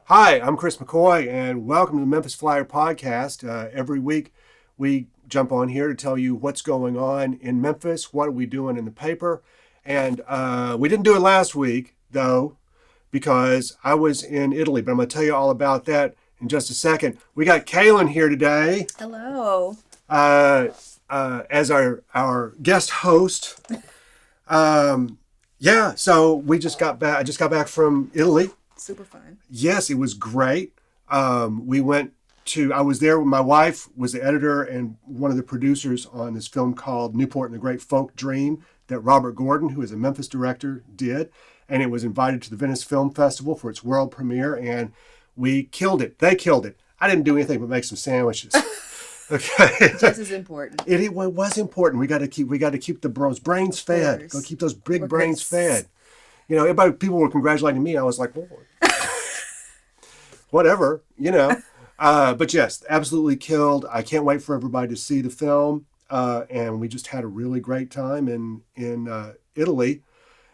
Hi, I'm Chris McCoy, and welcome to the Memphis Flyer podcast. Every week, we jump on here to tell you what's going on in Memphis, what are we doing in the paper, and we didn't do it last week, though, because I was in Italy, but I'm going to tell you all about that in just a second. We got Kailynn here today. Hello. As our guest host. So we just got back. I just got back from Italy. Super fun. Yes, it was great. I was there with my wife, was the editor and one of the producers on this film called Newport and the Great Folk Dream that Robert Gordon, who is a Memphis director, did. And it was invited to the Venice Film Festival for its world premiere, and we killed it. They killed it. I didn't do anything but make some sandwiches. Okay. Just as important. It was important. We got to keep the brains fed. Go keep those big brains fed. You know, people were congratulating me. I was like, well, whatever, you know. But yes, absolutely killed. I can't wait for everybody to see the film. And we just had a really great time in Italy.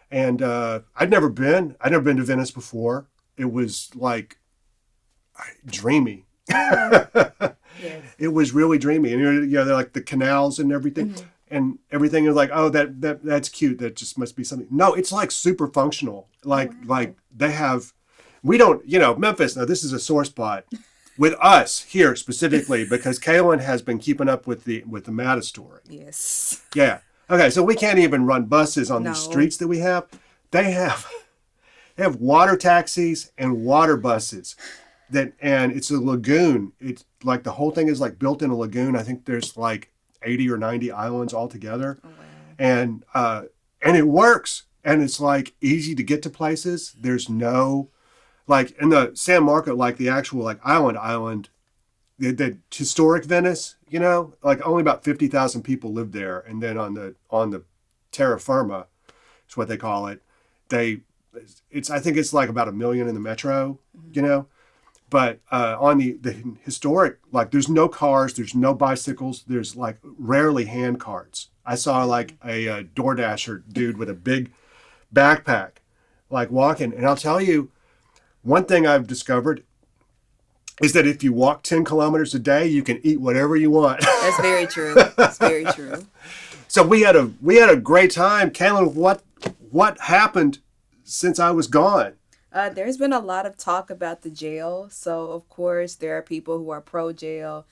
And I'd never been to Venice before. It was like dreamy. Yes. It was really dreamy. And they're like the canals and everything. Mm-hmm. And everything is like, oh, that's cute. That just must be something. No, it's like super functional. Like they have, we don't, Memphis. Now this is a sore spot with us here specifically because Kailynn has been keeping up with the Matta story. Yes. Yeah. Okay. So we can't even run buses on these streets that we have. They have water taxis and water buses and it's a lagoon. It's like the whole thing is like built in a lagoon. I think there's like 80 or 90 islands altogether. Oh, wow. And it works. And it's like easy to get to places. There's no, like in the San Marco, like the actual like island, the historic Venice, like only about 50,000 people live there. And then on the terra firma, is what they call it. I think it's like about 1 million in the metro, But on the historic, like there's no cars, there's no bicycles, there's like rarely hand carts. I saw like a DoorDasher dude with a big backpack, like walking. And I'll tell you, one thing I've discovered is that if you walk 10 kilometers a day, you can eat whatever you want. That's very true. That's very true. So we had a great time. Kailynn, what happened since I was gone? There's been a lot of talk about the jail. So, of course, there are people who are pro-jail,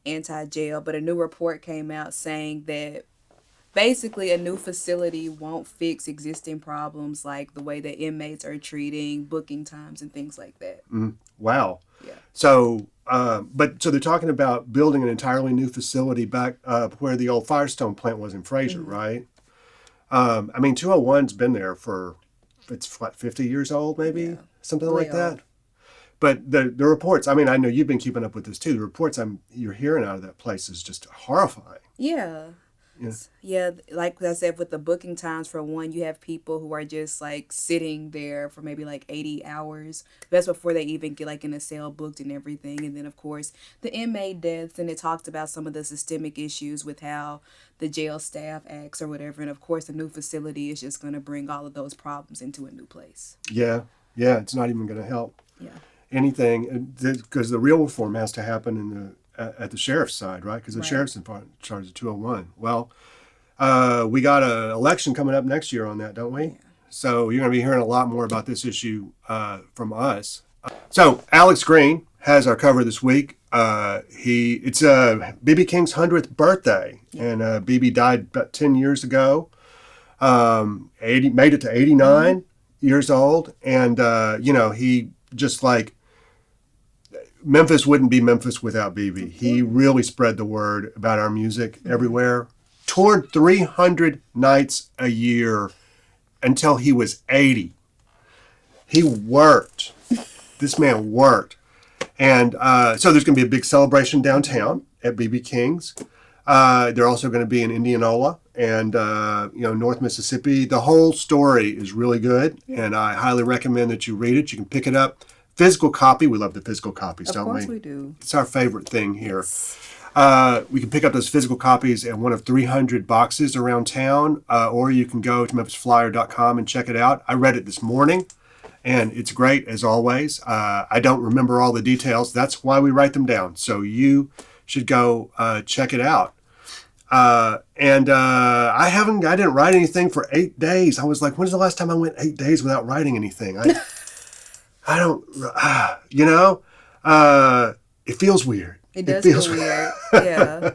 anti-jail. But a new report came out saying that basically a new facility won't fix existing problems like the way that inmates are treating, booking times, and things like that. Wow. Yeah. So, so they're talking about building an entirely new facility back where the old Firestone plant was in Fraser, right? 201's been there for... It's what, 50 years old, maybe? Something like that. But the reports, I know you've been keeping up with this too. The reports you're hearing out of that place is just horrifying. Yeah. Yeah, like I said, with the booking times, for one, you have people who are just like sitting there for maybe like 80 hours. That's before they even get like in a cell booked and everything. And then, of course, the inmate deaths. And it talked about some of the systemic issues with how the jail staff acts or whatever. And, of course, the new facility is just going to bring all of those problems into a new place. Yeah, it's not even going to help anything because the real reform has to happen at the sheriff's side, right? Because the sheriff's in charge of 201. Well, we got an election coming up next year on that, don't we? Yeah. So you're going to be hearing a lot more about this issue from us. So Alex Green has our cover this week. It's B.B. King's 100th birthday, and B.B. died about 10 years ago. Made it to 89 years old, and he just like. Memphis wouldn't be Memphis without BB. He really spread the word about our music everywhere. Toured 300 nights a year until he was 80. He worked. This man worked. And so there's going to be a big celebration downtown at BB King's. They're also going to be in Indianola and North Mississippi. The whole story is really good, and I highly recommend that you read it. You can pick it up. Physical copy. We love the physical copies, don't we? Of course we do. It's our favorite thing here. Yes. We can pick up those physical copies at one of 300 boxes around town, or you can go to memphisflyer.com and check it out. I read it this morning. And it's great, as always. I don't remember all the details. That's why we write them down. So you should go check it out. I didn't write anything for 8 days. I was like, when's the last time I went 8 days without writing anything? I don't, it feels weird. It does feel weird. Yeah.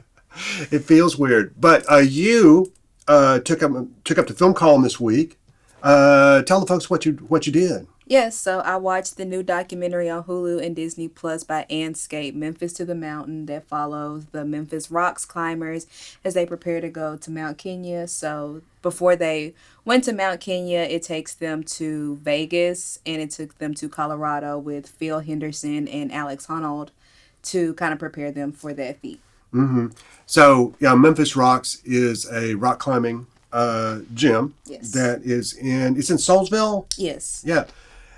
It feels weird. But you took up the film column this week. Tell the folks what you did. Yes, so I watched the new documentary on Hulu and Disney Plus by Anscape, Memphis to the Mountain, that follows the Memphis Rox climbers as they prepare to go to Mount Kenya. So before they went to Mount Kenya, it takes them to Vegas, and it took them to Colorado with Phil Henderson and Alex Honnold to kind of prepare them for that feat. Mm-hmm. So, Memphis Rox is a rock climbing gym. Yes. That is it's in Soulsville? Yes. Yeah.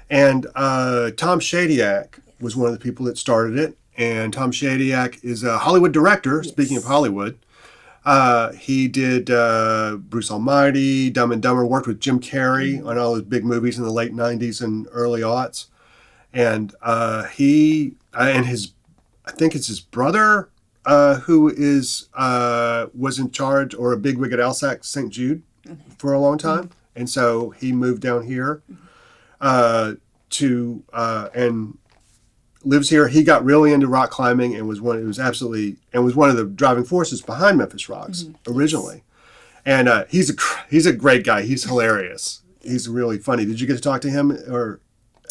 And Tom Shadyac was one of the people that started it. And Tom Shadyac is a Hollywood director, yes. Speaking of Hollywood. He did Bruce Almighty, Dumb and Dumber, worked with Jim Carrey on all those big movies in the late 90s and early aughts. And I think it's his brother who was in charge or a bigwig at LSAC St. Jude for a long time. Mm-hmm. And so he moved down here. And lives here. He got really into rock climbing and was one of the driving forces behind Memphis Rox originally. And he's a great guy. He's hilarious. He's really funny. Did you get to talk to him or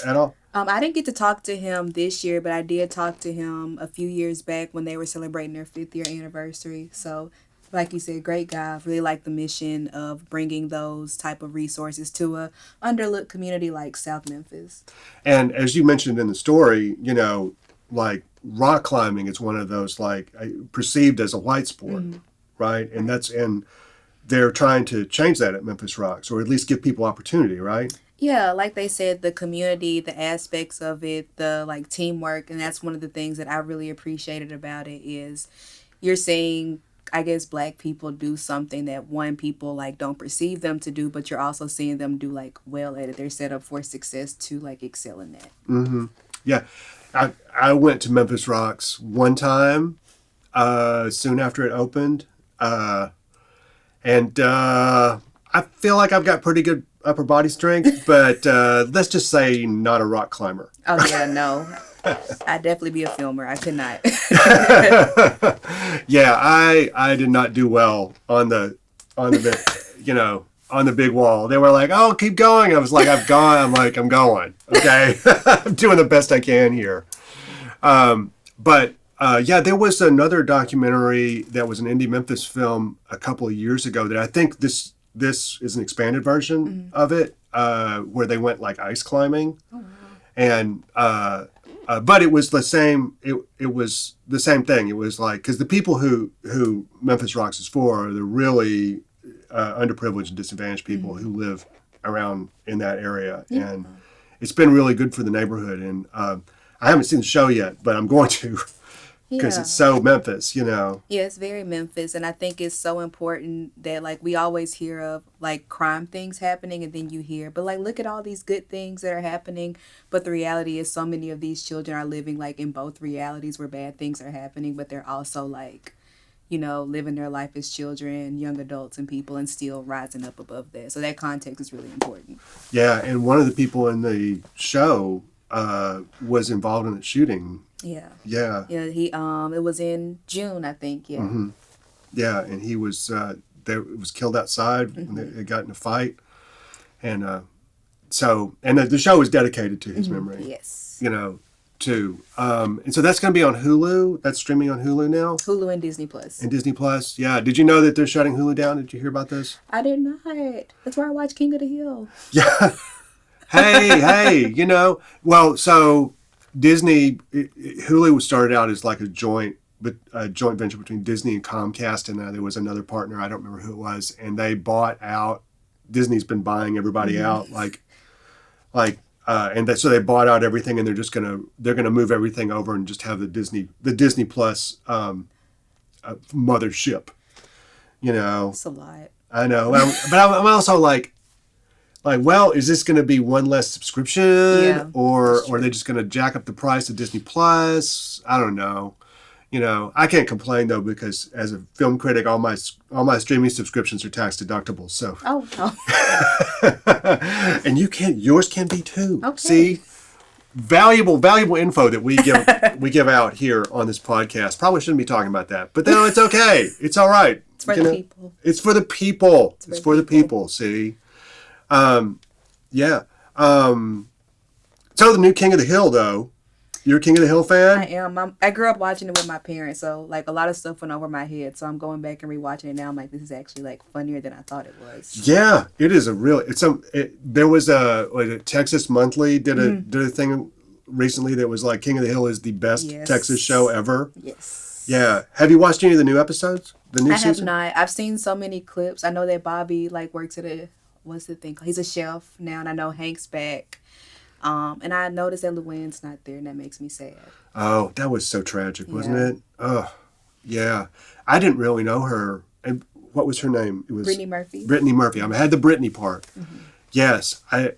at all? I didn't get to talk to him this year, but I did talk to him a few years back when they were celebrating their 5th year anniversary. So, like you said, great guy. Really like the mission of bringing those type of resources to a underlooked community like South Memphis. And as you mentioned in the story, like rock climbing is one of those perceived as a white sport, right? And they're trying to change that at Memphis Rox, or at least give people opportunity, right? Yeah, like they said, the community, the aspects of it, the teamwork, and that's one of the things that I really appreciated about it is you're seeing, I guess, Black people do something that people don't perceive them to do, but you're also seeing them do well at it. They're set up for success to excel in that. Mm-hmm. Yeah, I went to Memphis Rox one time, soon after it opened, and I feel like I've got pretty good upper body strength, but let's just say not a rock climber. Oh yeah, no. I'd definitely be a filmer. I could not. Yeah, I did not do well on the big wall. They were like, "Oh, keep going." I was like, "I've gone." I'm like, "I'm going." Okay, I'm doing the best I can here. But there was another documentary that was an indie Memphis film a couple of years ago that I think this is an expanded version of it, where they went ice climbing. Oh, wow. And but it was the same. It was the same thing. It was because the people who Memphis Rox is for are the really underprivileged and disadvantaged people who live around in that area, and it's been really good for the neighborhood. And I haven't seen the show yet, but I'm going to. Because it's so Memphis, Yeah, it's very Memphis. And I think it's so important that, we always hear of, crime things happening, and then you hear, but, look at all these good things that are happening. But the reality is so many of these children are living, in both realities where bad things are happening, but they're also, living their life as children, young adults, and people, and still rising up above that. So that context is really important. Yeah, and one of the people in the show was involved in the shooting. Yeah. Yeah. Yeah. He it was in June, I think. Yeah. Mm-hmm. Yeah, and he was was killed outside when they got in a fight, and the show was dedicated to his memory. Yes. Too. And so that's going to be on Hulu. That's streaming on Hulu now. Hulu and Disney Plus. And Disney Plus. Yeah. Did you know that they're shutting Hulu down? Did you hear about this? I did not. That's where I watch King of the Hill. Yeah. Hey. Well, so. Hulu was started out as a joint venture between Disney and Comcast, and there was another partner, I don't remember who it was, and they bought out. Disney's been buying everybody out, so they bought out everything, and they're gonna move everything over and just have the Disney Plus mothership. It's a lot. I know, but I'm also like, well, is this going to be one less subscription, or are they just going to jack up the price of Disney Plus? I don't know. I can't complain though, because as a film critic, all my streaming subscriptions are tax deductible. So and yours can be too. Okay. See, valuable info that we give out here on this podcast. Probably shouldn't be talking about that, but no, it's okay. It's all right. It's for the people. It's for the people. It's for the people. See, yeah. So the new King of the Hill though. You're a King of the Hill fan? I am. I grew up watching it with my parents, so like a lot of stuff went over my head. So I'm going back and rewatching it now. I'm like, this is actually like funnier than I thought it was. Yeah, it is there was a Texas Monthly did a thing recently that was like King of the Hill is the best Texas show ever. Yes. Yeah. Have you watched any of the new episodes? The new season? I have not. I've seen so many clips. I know that Bobby like works at what's the thing called? He's a chef now, and I know Hank's back. And I noticed that Luann's not there, and that makes me sad. Oh, that was so tragic, wasn't it? Oh, yeah. I didn't really know her. And what was her name? It was Brittany Murphy. Brittany Murphy. I had the Brittany part. Mm-hmm. Yes, I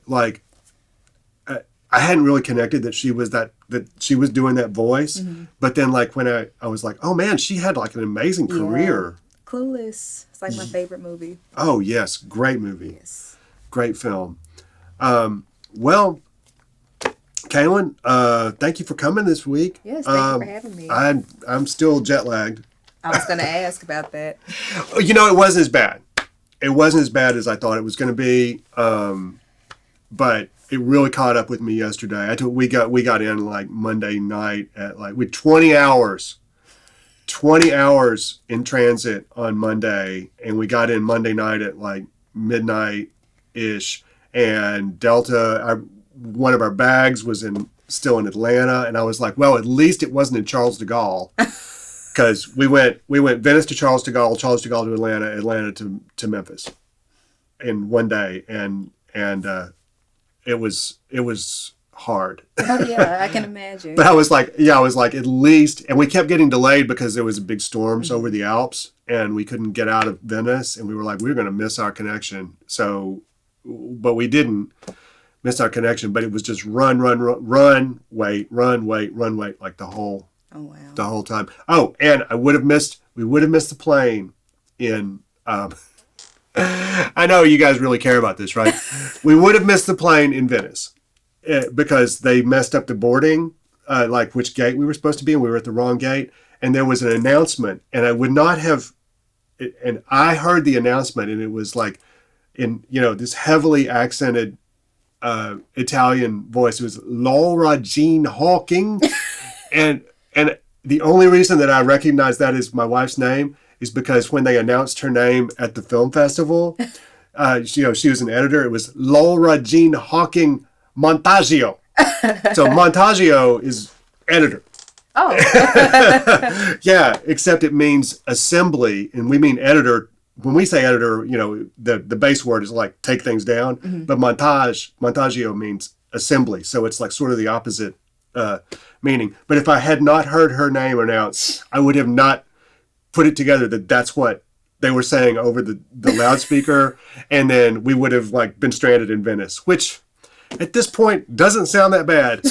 hadn't really connected that she was that she was doing that voice. Mm-hmm. But then, like when I was like, oh man, she had like an amazing career. Clueless. It's like my favorite movie. Oh yes, great movie. Yes, great film. Well. Kailynn, thank you for coming this week. Yes, thank you for having me. I'm still jet lagged. I was going to ask about that. It wasn't as bad. It wasn't as bad as I thought it was going to be, but it really caught up with me yesterday. We got in like Monday night at like with 20 hours in transit on Monday, and we got in Monday night at like midnight ish, and Delta. One of our bags was still in Atlanta, and I was like, well, at least it wasn't in Charles de Gaulle, because we went Venice to Charles de Gaulle to Atlanta to Memphis in one day, and it was hard. Oh yeah, I can imagine. But I was like at least, and we kept getting delayed because there was big storms over the Alps, and we couldn't get out of Venice, and we were like, we were going to miss our connection. So, but we didn't. Missed our connection, but it was just run, wait, like the whole time. Oh, and we would have missed the plane in, I know you guys really care about this, right? We would have missed the plane in Venice because they messed up the boarding, like which gate we were supposed to be in. We were at the wrong gate, and there was an announcement, and I would not have, and I heard the announcement, and it was like in, this heavily accented Italian voice. It was Laura Jean Hawking, and the only reason that I recognize that as my wife's name is because when they announced her name at the film festival, she was an editor. It was Laura Jean Hawking Montaggio. So Montaggio is editor. Oh. Yeah, except it means assembly, and we mean editor. When we say editor, the base word is like take things down, mm-hmm. But montaggio means assembly. So it's like sort of the opposite meaning. But if I had not heard her name announced, I would have not put it together that that's what they were saying over the loudspeaker. And then we would have like been stranded in Venice, which at this point doesn't sound that bad.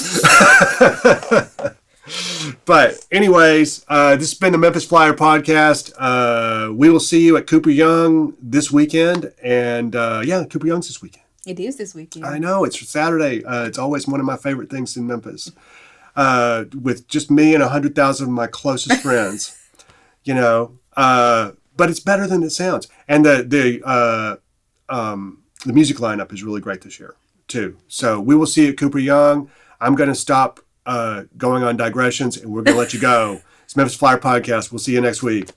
But anyways, this has been the Memphis Flyer podcast. We will see you at Cooper Young this weekend. And Cooper Young's this weekend. It is this weekend. I know. It's Saturday. It's always one of my favorite things in Memphis. With just me and 100,000 of my closest friends. But it's better than it sounds. And the music lineup is really great this year, too. So we will see you at Cooper Young. I'm going to stop going on digressions, and we're going to let you go. It's Memphis Flyer Podcast. We'll see you next week.